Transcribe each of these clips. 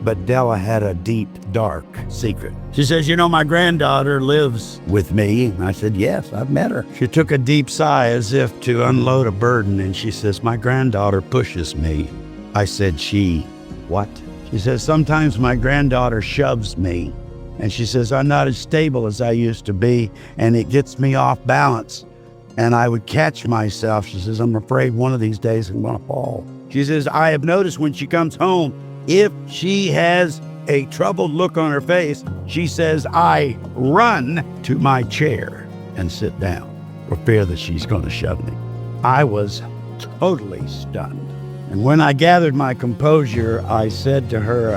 But Della had a deep, dark secret. She says, you know, my granddaughter lives with me. And I said, yes, I've met her. She took a deep sigh as if to unload a burden. And she says, my granddaughter pushes me. I said, what? She says, sometimes my granddaughter shoves me. And she says, I'm not as stable as I used to be. And it gets me off balance. And I would catch myself. She says, I'm afraid one of these days I'm going to fall. She says, I have noticed when she comes home, if she has a troubled look on her face, she says, I run to my chair and sit down for fear that she's going to shove me. I was totally stunned. And when I gathered my composure, I said to her,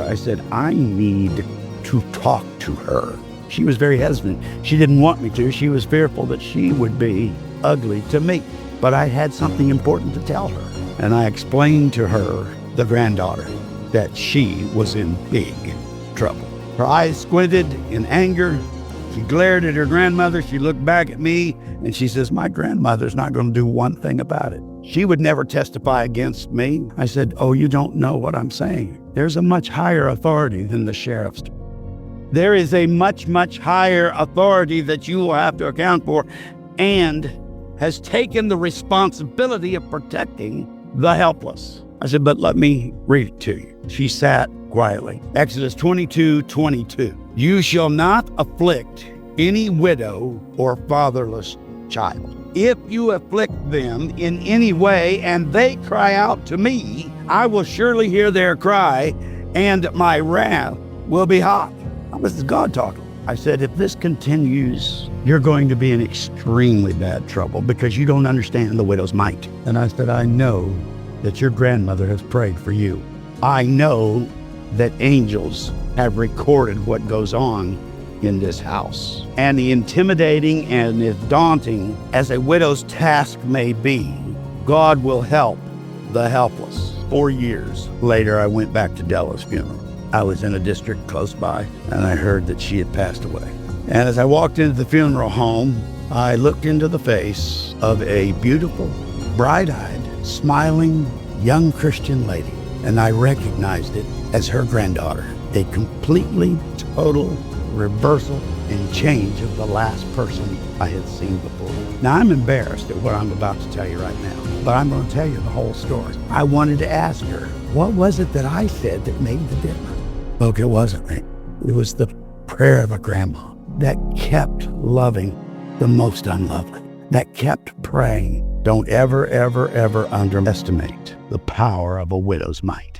I need to talk to her. She was very hesitant. She didn't want me to. She was fearful that she would be ugly to me. But I had something important to tell her. And I explained to her, the granddaughter, that she was in big trouble. Her eyes squinted in anger. She glared at her grandmother. She looked back at me and she says, my grandmother's not going to do one thing about it. She would never testify against me. I said, oh, you don't know what I'm saying. There's a much higher authority than the sheriff's. There is a much, much higher authority that you will have to account for and has taken the responsibility of protecting the helpless. I said, but let me read it to you. She sat quietly. Exodus 22:22. You shall not afflict any widow or fatherless child. If you afflict them in any way and they cry out to me, I will surely hear their cry and my wrath will be hot. This is God talking. I said, if this continues, you're going to be in extremely bad trouble because you don't understand the widow's might. And I said, I know that your grandmother has prayed for you. I know that angels have recorded what goes on in this house. And the intimidating and as daunting as a widow's task may be, God will help the helpless. 4 years later, I went back to Della's funeral. I was in a district close by, and I heard that she had passed away. And as I walked into the funeral home, I looked into the face of a beautiful, bright-eyed, smiling, young Christian lady, and I recognized it as her granddaughter. A completely, total reversal and change of the last person I had seen before. Now, I'm embarrassed at what I'm about to tell you right now, but I'm going to tell you the whole story. I wanted to ask her, what was it that I said that made the difference? Look, it wasn't me. It was the prayer of a grandma that kept loving the most unlovely, that kept praying. Don't ever, ever, ever underestimate the power of a widow's might.